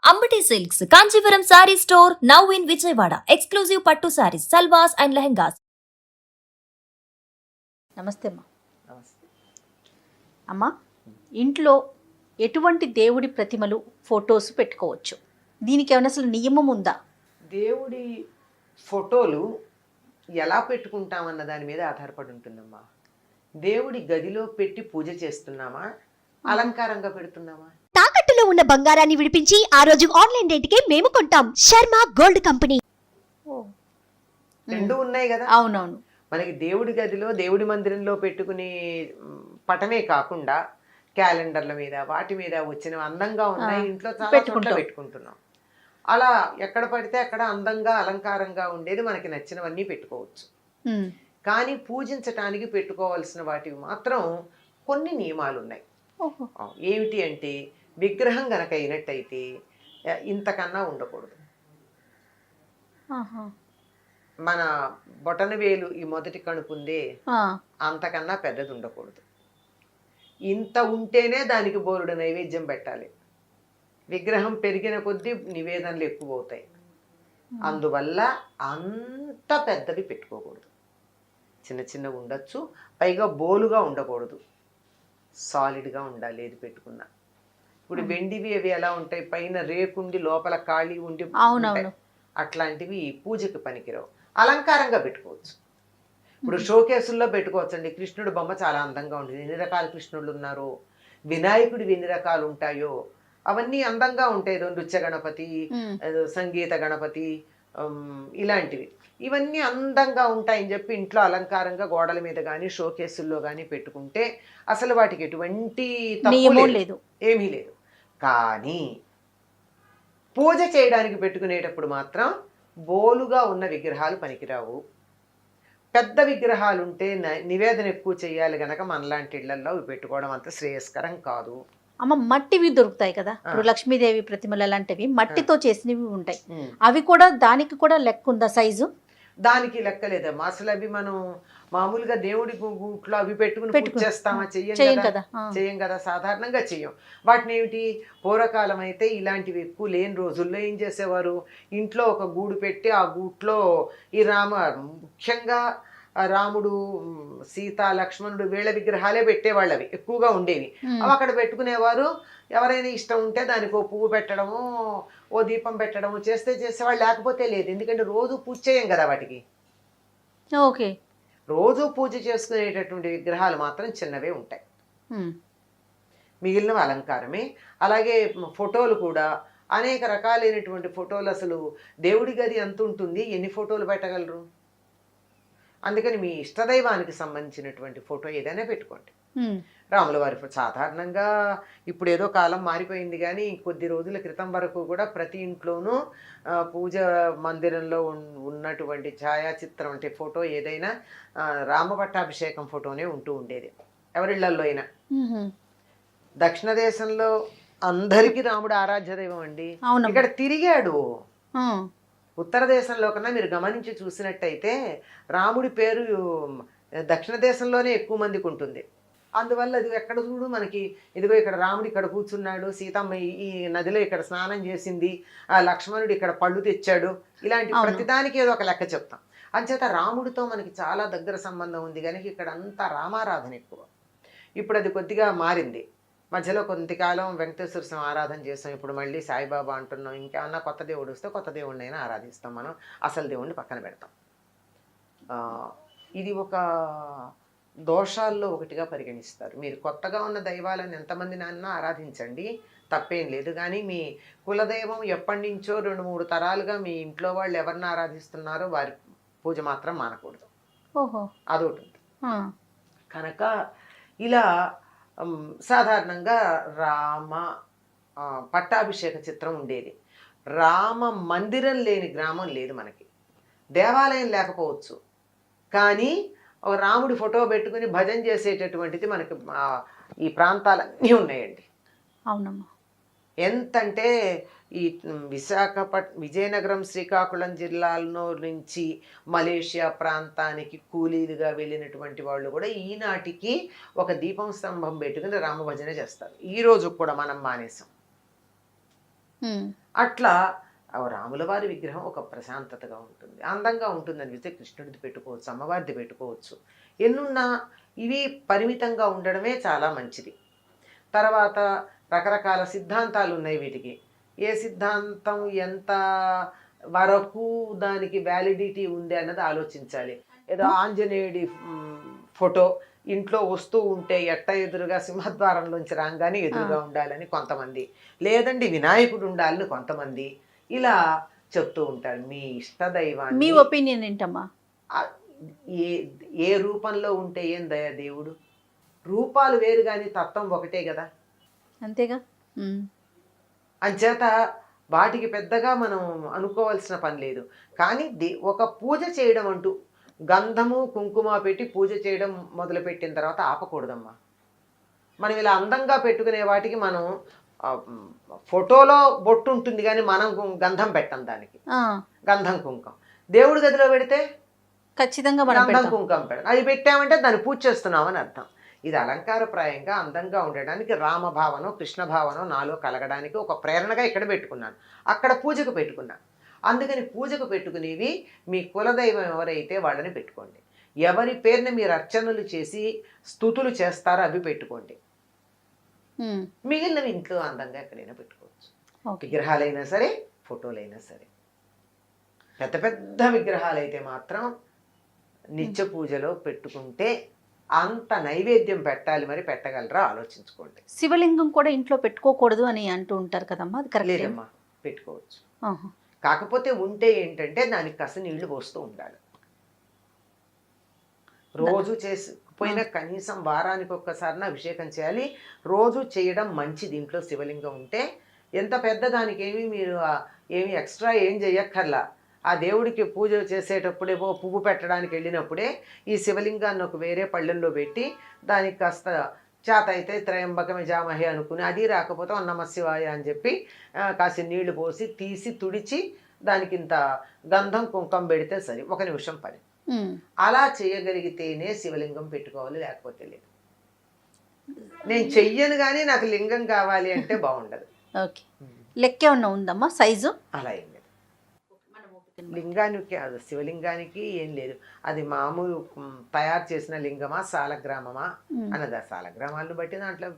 Ambati silks Kanchipuram sari store now in Vijayawada. Exclusive పట్టు saris, సల్వాస్ and lehengas. నమస్తే అమ్మా. నమస్తే. అమ్మా, ఇంట్లో ఎటువంటి దేవుడి ప్రతిమలు ఫొటోస్ పెట్టుకోవచ్చు? దీనికి ఏమైనా అసలు నియమం ఉందా? దేవుడి ఫోటోలు ఎలా పెట్టుకుంటామన్న దాని మీద ఆధారపడి ఉంటుందమ్మా. దేవుడి గదిలో పెట్టి పూజ చేస్తున్నామా, అలంకారంగా పెడుతున్నామా? తాకట్టులో ఉన్న బంగారాన్ని విడిపించి ఆ రోజు ఆన్లైన్ రేటుకే మేము కొంటాం. Sharma gold company. రెండు ఉన్నాయి కదా. అవునవును. మనకి దేవుడి గదిలో దేవుడి మందిరంలో పెట్టుకునే పటమే కాకుండా క్యాలెండర్ల మీద వాటి మీద వచ్చిన అందంగా ఉన్నాయి ఇంట్లో చాలా చోట్ల పెట్టుకుంటున్నాం. అలా ఎక్కడ పడితే అక్కడ అందంగా అలంకారంగా ఉండేది మనకి నచ్చినవన్నీ పెట్టుకోవచ్చు. కానీ పూజించటానికి పెట్టుకోవాల్సిన వాటివి మాత్రం కొన్ని నియమాలు ఉన్నాయి. ఏమిటి అంటే, విగ్రహం గనక అయినట్టయితే ఇంతకన్నా ఉండకూడదు. మన బొటన వేలు ఈ మొదటి కణుపు ఉందే, అంతకన్నా పెద్దది ఉండకూడదు. ఇంత ఉంటేనే దానికి బోరుడు నైవేద్యం పెట్టాలి. విగ్రహం పెరిగిన కొద్దీ నివేదనలు ఎక్కువ అవుతాయి. అందువల్ల అంత పెద్దవి పెట్టుకోకూడదు. చిన్న చిన్నవి ఉండొచ్చు, పైగా బోలుగా ఉండకూడదు, సాలిడ్గా ఉండాలి ఏది పెట్టుకున్నా. ఇప్పుడు వెండివి అవి ఎలా ఉంటాయి, పైన రేకుండి లోపల ఖాళీ ఉండి ఉంటాయి. అట్లాంటివి పూజకి పనికిరావు. అలంకారంగా పెట్టుకోవచ్చు. ఇప్పుడు షోకేసుల్లో పెట్టుకోవచ్చండి. కృష్ణుడు బొమ్మ చాలా అందంగా ఉంటుంది. ఎన్ని రకాల కృష్ణుడు ఉన్నారో, వినాయకుడివి ఎన్ని రకాలు ఉంటాయో అవన్నీ అందంగా ఉంటాయి. నృత్య గణపతి, సంగీత గణపతి, ఇలాంటివి ఇవన్నీ అందంగా ఉంటాయని చెప్పి ఇంట్లో అలంకారంగా గోడల మీద కానీ షోకేసుల్లో కానీ పెట్టుకుంటే అసలు వాటికి ఎటువంటి తప్పు లేదు, ఏమీ లేదు. కానీ పూజ చేయడానికి పెట్టుకునేటప్పుడు మాత్రం బోలుగా ఉన్న విగ్రహాలు పనికిరావు. పెద్ద విగ్రహాలు ఉంటే నివేదన ఎక్కువ చేయాలి గనక మనలాంటి ఇళ్లలో అవి పెట్టుకోవడం అంత శ్రేయస్కరం కాదు. అమ్మ, మట్టివి దొరుకుతాయి కదా, ఇప్పుడు లక్ష్మీదేవి ప్రతిమలు అలాంటివి మట్టితో చేసినవి ఉంటాయి. అవి కూడా దానికి కూడా లెక్క ఉందా సైజు? దానికి లెక్కలేదమ్మా. అసలు అవి మనం మామూలుగా దేవుడి గూట్లో అవి పెట్టుకుని చేస్తామా? చెయ్యం కదా, సాధారణంగా చెయ్యం. వాటిని ఏమిటి, పూర్వకాలం అయితే ఇలాంటివి ఎక్కువ లేని రోజుల్లో ఏం చేసేవారు, ఇంట్లో ఒక గూడు పెట్టి ఆ గూట్లో ఈ ముఖ్యంగా రాముడు, సీత, లక్ష్మణుడు వీళ్ళ విగ్రహాలే పెట్టేవాళ్ళు. అవి ఎక్కువగా ఉండేవి. అవి అక్కడ పెట్టుకునేవారు. ఎవరైనా ఇష్టం ఉంటే దానికి ఓ పువ్వు పెట్టడము, ఓ దీపం పెట్టడము చేసేవాళ్ళు, లేకపోతే లేదు. ఎందుకంటే రోజు పూజ చేయం కదా వాటికి. ఓకే, రోజు పూజ చేసుకునేటటువంటి విగ్రహాలు మాత్రం చిన్నవే ఉంటాయి, మిగిలినవి అలంకారమే. అలాగే ఫోటోలు కూడా అనేక రకాలైనటువంటి ఫోటోలు. అసలు దేవుడి గది ఎంత ఉంటుంది, ఎన్ని ఫోటోలు పెట్టగలరు? అందుకని మీ ఇష్టదైవానికి సంబంధించినటువంటి ఫోటో ఏదైనా పెట్టుకోండి. రాముల వారి సాధారణంగా ఇప్పుడు ఏదో కాలం మారిపోయింది, కానీ కొద్ది రోజుల క్రితం వరకు కూడా ప్రతి ఇంట్లోనూ పూజ మందిరంలో ఉన్నటువంటి ఛాయాచిత్రం అంటే ఫోటో ఏదైనా రామ పట్టాభిషేకం ఫోటోనే ఉంటూ ఉండేది ఎవరిళ్లల్లో అయినా. దక్షిణ దేశంలో అందరికీ రాముడు ఆరాధ్య దైవం అండి. ఇక్కడ తిరిగాడు. ఉత్తర దేశంలో కన్నా మీరు గమనించి చూసినట్టయితే రాముడి పేరు దక్షిణ దేశంలోనే ఎక్కువ మందికి ఉంటుంది. అందువల్ల అది ఎక్కడ చూడు మనకి, ఇదిగో ఇక్కడ రాముడు ఇక్కడ కూర్చున్నాడు, సీతమ్మ ఈ నదిలో ఇక్కడ స్నానం చేసింది, ఆ లక్ష్మణుడు ఇక్కడ పళ్ళు తెచ్చాడు, ఇలాంటి ప్రతిదానికి ఏదో ఒక లెక్క చెప్తాం. అంచేత రాముడితో మనకి చాలా దగ్గర సంబంధం ఉంది కనుక ఇక్కడ అంతా రామారాధన ఎక్కువ. ఇప్పుడు అది కొద్దిగా మారింది. మధ్యలో కొంతకాలం వెంకటేశ్వర స్వామి ఆరాధన చేస్తాం, ఇప్పుడు మళ్ళీ సాయిబాబా అంటున్నాం. ఇంకేమన్నా కొత్త దేవుడు వస్తే కొత్త దేవుడిని అయినా ఆరాధిస్తాం. మనం అసలు దేవుడిని పక్కన పెడతాం. ఇది ఒక దోషాల్లో ఒకటిగా పరిగణిస్తారు. మీరు కొత్తగా ఉన్న దైవాలను ఎంతమంది నాన్న ఆరాధించండి, తప్పేం లేదు. కానీ మీ కులదైవం ఎప్పటి నుంచో 2-3 తరాలుగా మీ ఇంట్లో వాళ్ళు ఎవరిని ఆరాధిస్తున్నారో వారి పూజ మాత్రం మానకూడదు. అదొకటి ఉంది కనుక ఇలా సాధారణంగా రామ పట్టాభిషేక చిత్రం ఉండేది. రామ మందిరం లేని గ్రామం లేదు మనకి. దేవాలయం లేకపోవచ్చు, కానీ ఒక రాముడి ఫోటో పెట్టుకుని భజన చేసేటటువంటిది మనకి ఈ ప్రాంతాలన్నీ ఉన్నాయండి. అవునమ్మా. ఎంతంటే ఈ విజయనగరం, శ్రీకాకుళం జిల్లాల్లో నుంచి మలేషియా ప్రాంతానికి కూలీలుగా వెళ్ళినటువంటి వాళ్ళు కూడా ఈనాటికి ఒక దీపం స్తంభం పెట్టుకుని రామభజన చేస్తారు. ఈ రోజు కూడా మనం మానేసాం. అట్లా ఆ రాముల వారి విగ్రహం ఒక ప్రశాంతతగా ఉంటుంది, అందంగా ఉంటుంది అనిపిస్తే కృష్ణుడిది పెట్టుకోవచ్చు, అమ్మవారిది పెట్టుకోవచ్చు. ఎన్నున్నా ఇవి పరిమితంగా ఉండడమే చాలా మంచిది. తర్వాత రకరకాల సిద్ధాంతాలు ఉన్నాయి వీటికి. ఏ సిద్ధాంతం ఎంత వరకు దానికి వ్యాలిడిటీ ఉంది అన్నది ఆలోచించాలి. ఏదో ఆంజనేయుడి ఫోటో ఇంట్లో వస్తూ ఉంటే ఎట్ట ఎదురుగా సింహద్వారంలోంచి రాగానే ఎదురుగా ఉండాలని కొంతమంది, లేదండి వినాయకుడు ఉండాలని కొంతమంది ఇలా చెప్తూ ఉంటారు. మీ ఇష్టదైవాన్ని, మీ ఒపీనియన్ ఏంటమ్మా? ఏ ఏ రూపంలో ఉంటే ఏం దయ దేవుడు, రూపాలు వేరు కానీ తత్వం ఒకటే కదా. అంతేగా. అంచేత వాటికి పెద్దగా మనం అనుకోవాల్సిన పని లేదు. కానీ ఒక పూజ చేయడం అంటూ గంధము కుంకుమ పెట్టి పూజ చేయడం మొదలుపెట్టిన తర్వాత ఆపకూడదమ్మా. మనం ఇలా అందంగా పెట్టుకునే వాటికి మనం ఫోటోలో బొట్టు ఉంటుంది కానీ మనం గంధం పెట్టం దానికి, గంధం కుంకం. దేవుడి గదిలో పెడితే ఖచ్చితంగా గంధం కుంకం పెడతాం. అది పెట్టామంటే దాన్ని పూజ చేస్తున్నామని అర్థం. ఇది అలంకారప్రాయంగా అందంగా ఉండడానికి రామభావనం కృష్ణ భావనం నాలో కలగడానికి ఒక ప్రేరణగా ఇక్కడ పెట్టుకున్నాను, అక్కడ పూజకు పెట్టుకున్నాను. అందుకని పూజకు పెట్టుకునేవి మీ కులదైవం ఎవరైతే వాళ్ళని పెట్టుకోండి. ఎవరి పేరుని మీరు అర్చనలు చేసి స్తుతులు చేస్తారో అవి పెట్టుకోండి. మిగిలినవి ఇంట్లో అందంగా ఎక్కడైనా పెట్టుకోవచ్చు. విగ్రహాలైనా సరే ఫోటోలైనా సరే. పెద్ద పెద్ద విగ్రహాలు అయితే మాత్రం నిత్య పూజలో పెట్టుకుంటే అంత నైవేద్యం పెట్టాలి, మరి పెట్టగలరా ఆలోచించుకోండి. శివలింగం కూడా ఇంట్లో పెట్టుకోకూడదు అని అంటూ ఉంటారు కదమ్మా, అది కరెక్ట్? లేదమ్మా, పెట్టుకోవచ్చు. కాకపోతే ఉంటే ఏంటంటే దానికి కాస్త నీళ్లు పోస్తూ ఉండాలి. రోజు పోయినా కనీసం వారానికి ఒక్కసారి అభిషేకం చేయాలి. రోజు చేయడం మంచిది. ఇంట్లో శివలింగం ఉంటే ఎంత పెద్ద దానికి మీరు ఏమి ఎక్స్ట్రా ఏం చేయక్కర్లా. ఆ దేవుడికి పూజ చేసేటప్పుడే పువ్వు పెట్టడానికి వెళ్ళినప్పుడే ఈ శివలింగాన్ని ఒక వేరే పళ్ళెల్లో పెట్టి దానికి కాస్త చేత అయితే త్రయంబకమే జామహే అనుకుని, అది రాకపోతే నమ శివాయ అని చెప్పి కాసి నీళ్లు పోసి తీసి తుడిచి దానికి ఇంత గంధం కుంకం పెడితే సరి, 1 నిమిషం పని. అలా చేయగలిగితేనే శివలింగం పెట్టుకోవాలి, లేకపోతే లేదు. నేను చెయ్యను కానీ నాకు లింగం కావాలి అంటే బాగుండదు. ఓకే, లెక్క ఏమన్నా ఉందమ్మా సైజు? అలా ఏం లేదు. లింగానికి శివలింగానికి ఏం లేదు. అది మామూలు తయారు చేసిన లింగమా సాలగ్రామమా అన్నది. సాలగ్రామాలను బట్టి దాంట్లో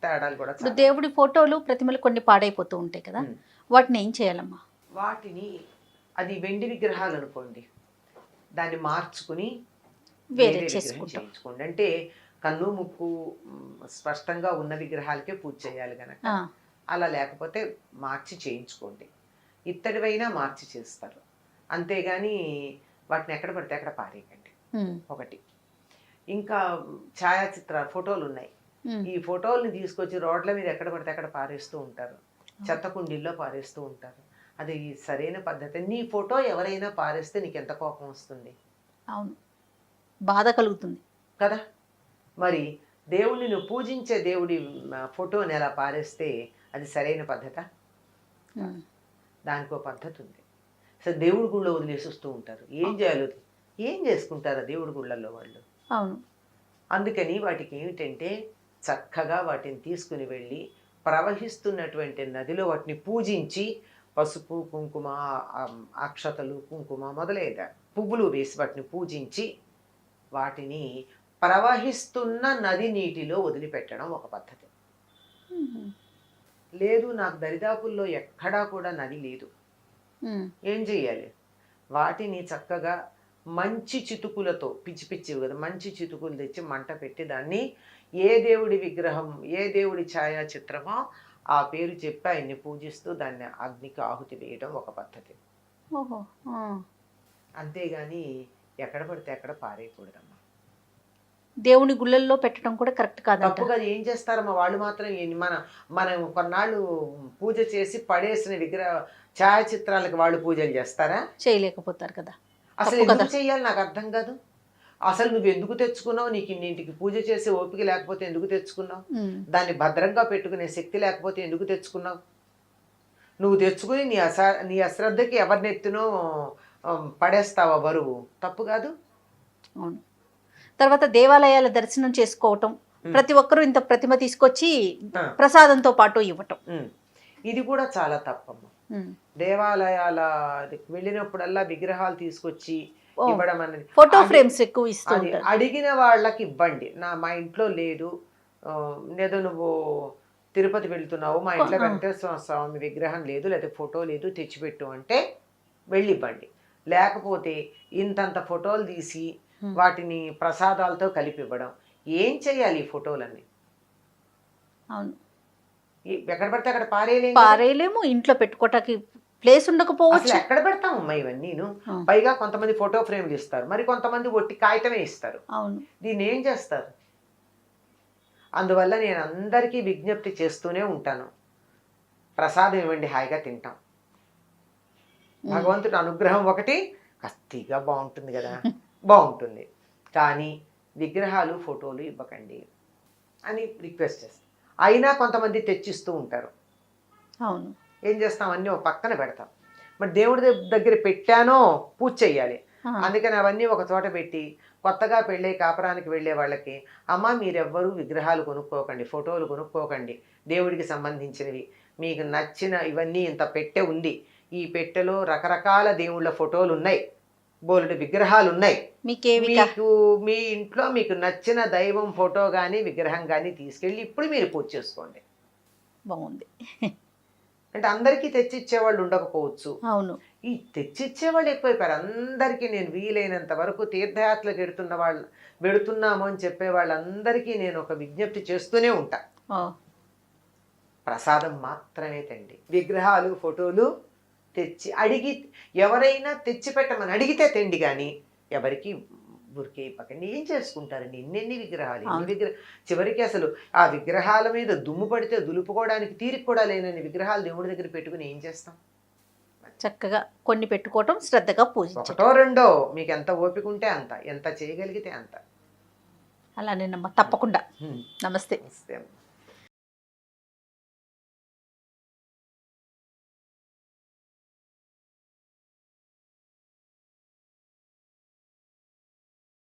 తేడాలు కూడా. దేవుడి ఫోటోలు ప్రతిమలు కొన్ని పాడైపోతూ ఉంటాయి కదా, వాటిని ఏం చేయాలమ్మా? వాటిని అది వెండి విగ్రహాలు అనుకోండి, దాన్ని మార్చుకుని వేరే చేయించుకోండి. అంటే కన్ను ముక్కు స్పష్టంగా ఉన్న విగ్రహాలకే పూజ చేయాలి కనుక అలా, లేకపోతే మార్చి చేయించుకోండి. ఇత్తడివైనా మార్చి చేస్తారు, అంతేగాని వాటిని ఎక్కడ పడితే అక్కడ పారేయకండి. ఒకటి. ఇంకా ఛాయాచిత్రాలు ఫోటోలు ఉన్నాయి, ఈ ఫోటోల్ని తీసుకొచ్చి రోడ్ల మీద ఎక్కడ పడితే అక్కడ పారేస్తూ ఉంటారు, చెత్త కుండీల్లో పారేస్తూ ఉంటారు. అది సరైన పద్ధతి. నీ ఫోటో ఎవరైనా పారేస్తే నీకు ఎంత కోపం వస్తుంది? అవును, బాధ కలుగుతుంది కదా. మరి దేవుడిని నువ్వు పూజించే దేవుడి ఫోటోని ఎలా పారేస్తే అది సరైన పద్ధత? దానికో పద్ధతి ఉంది. సో దేవుడి గుళ్ళో వదిలేసి వస్తూ ఉంటారు. ఏం చేయాలి, ఏం చేసుకుంటారు దేవుడి గుళ్ళల్లో వాళ్ళు? అవును. అందుకని వాటికి ఏమిటంటే చక్కగా వాటిని తీసుకుని వెళ్ళి ప్రవహిస్తున్నటువంటి నదిలో వాటిని పూజించి పసుపు కుంకుమ అక్షతలు కుంకుమ మొదలైన పువ్వులు వేసి వాటిని పూజించి వాటిని ప్రవహిస్తున్న నది నీటిలో వదిలిపెట్టడం ఒక పద్ధతి. లేదు నాకు దరిదాపుల్లో ఎక్కడా కూడా నది లేదు, ఏం చెయ్యాలి? వాటిని చక్కగా మంచి చితుకులతో, పిచ్చి పిచ్చివి కదా, మంచి చితుకులు తెచ్చి మంట పెట్టి దాన్ని ఏ దేవుడి విగ్రహం ఏ దేవుడి ఛాయాచిత్రమో ఆ పేరు చెప్పి ఆయన్ని పూజిస్తూ దాన్ని అగ్నికి ఆహుతి వేయడం ఒక పద్ధతి. అంతేగాని ఎక్కడ పడితే అక్కడ పారేయకూడదమ్మా. దేవుని గుళ్ళల్లో పెట్టడం కూడా కరెక్ట్ కాదు. తప్పుగా ఏం చేస్తారమ్మా వాళ్ళు మాత్రం. మనం కొన్నాళ్ళు పూజ చేసి పడేసిన విగ్రహ ఛాయాచిత్రాలకు వాళ్ళు పూజలు చేస్తారా? చేయలేకపోతారు కదా. అసలు ఎందుకు చెయ్యాలి నాకు అర్థం కాదు. అసలు నువ్వు ఎందుకు తెచ్చుకున్నావు? నీకు ఇన్నింటికి పూజ చేసే ఓపిక లేకపోతే ఎందుకు తెచ్చుకున్నావు? దాన్ని భద్రంగా పెట్టుకునే శక్తి లేకపోతే ఎందుకు తెచ్చుకున్నావు? నువ్వు తెచ్చుకుని నీ అశ్రద్ధకి ఎవరినెత్తునో పడేస్తావా బరువు? తప్పు కాదు. అవును. తర్వాత దేవాలయాల దర్శనం చేసుకోవటం, ప్రతి ఒక్కరూ ఇంత ప్రతిమ తీసుకొచ్చి ప్రసాదంతో పాటు ఇవ్వటం, ఇది కూడా చాలా తప్పమ్మా. ఉమ్. దేవాలయాల వెళ్ళినప్పుడల్లా విగ్రహాలు తీసుకొచ్చి ఓ. ఇవ్వడం అనేది ఫోటో అది- ఫ్రేమ్స్ ఎక్కువ ఇస్తూ అది ఉంటారు. అడిగిన వాళ్ళకి ఇవ్వండి. మా ఇంట్లో లేదు, ఏదో నువ్వు తిరుపతి వెళ్తున్నావు, మా ఇంట్లో వెంకటేశ్వర స్వామి విగ్రహం లేదు లేదా ఫోటో లేదు, తెచ్చిపెట్టు అంటే వెళ్ళి ఇవ్వండి. లేకపోతే ఇంతంత ఫోటోలు తీసి వాటిని ప్రసాదాలతో కలిపి ఇవ్వడం. ఏం చేయాలి ఈ ఫోటోలన్నీ? అవును, ఎక్కడ పడితే అక్కడ పారేయలేం. పారేయలేము, ఇంట్లో పెట్టుకోవటానికి ప్లేస్ అసలు ఉండకపోవచ్చు. ఎక్కడ పెడతామమ్మా ఇవన్నీను? ఆ. పైగా కొంతమంది ఫోటో ఫ్రేమ్లు ఇస్తారు, మరి కొంతమంది ఒట్టి కాగితమే ఇస్తారు. అవును, దీన్ని ఏం చేస్తారు? అందువల్ల నేను అందరికీ విజ్ఞప్తి చేస్తూనే ఉంటాను, ప్రసాదం ఇవ్వండి, హాయిగా తింటాం. భగవంతుడి అనుగ్రహం ఒకటి కత్తిగా బాగుంటుంది కదా, బాగుంటుంది. కానీ విగ్రహాలు ఫోటోలు ఇవ్వకండి అని రిక్వెస్ట్ చేస్తాం. అయినా కొంతమంది తెచ్చిస్తూ ఉంటారు. అవును, ఏం చేస్తాం, అన్నీ ఒక పక్కన పెడతాం. మరి దేవుడి దగ్గర పెట్టానో పూజ చెయ్యాలి. ఆ. అందుకని అవన్నీ ఒక చోట పెట్టి కొత్తగా పెళ్ళే కాపురానికి వెళ్ళే వాళ్ళకి, అమ్మ మీరెవ్వరూ విగ్రహాలు కొనుక్కోకండి, ఫోటోలు కొనుక్కోకండి, దేవుడికి సంబంధించినవి మీకు నచ్చిన ఇవన్నీ ఇంత పెట్టె ఉంది, ఈ పెట్టెలో రకరకాల దేవుళ్ళ ఫోటోలు ఉన్నాయి, బోలెడు విగ్రహాలు ఉన్నాయి. మీకేవి మీకు మీ ఇంట్లో మీకు నచ్చిన దైవం ఫోటో కానీ విగ్రహం కానీ తీసుకెళ్ళి ఇప్పుడు మీరు పూజ చేసుకోండి. బాగుంది. అంటే అందరికీ తెచ్చిచ్చేవాళ్ళు ఉండకపోవచ్చు, అవును, ఈ తెచ్చిచ్చేవాళ్ళు ఎక్కువైపోయారు. అందరికీ నేను వీలైనంత వరకు తీర్థయాత్రలకు వెడుతున్నాము అని చెప్పే వాళ్ళందరికీ నేను ఒక విజ్ఞప్తి చేస్తూనే ఉంటా, ఓ, ప్రసాదం మాత్రమే తండి. విగ్రహాలు ఫోటోలు తెచ్చి అడిగి ఎవరైనా తెచ్చి పెట్టమని అడిగితే తెండి, కానీ ఎవరికి ఊరికే ఇవ్వకండి. ఏం చేసుకుంటారండి ఎన్నెన్ని విగ్రహాలు, చివరికి అసలు ఆ విగ్రహాల మీద దుమ్ము పడితే దులుపుకోవడానికి తీరిక కూడా లేనని విగ్రహాలు దేవుడి దగ్గర పెట్టుకుని ఏం చేస్తాం? చక్కగా కొన్ని పెట్టుకోవటం, శ్రద్ధగా పూజించటం. ఒకటో రెండో మీకు ఎంత ఓపిక ఉంటే అంత, ఎంత చేయగలిగితే అంత. అలానేనమ్మా, తప్పకుండా. నమస్తే. నమస్తే.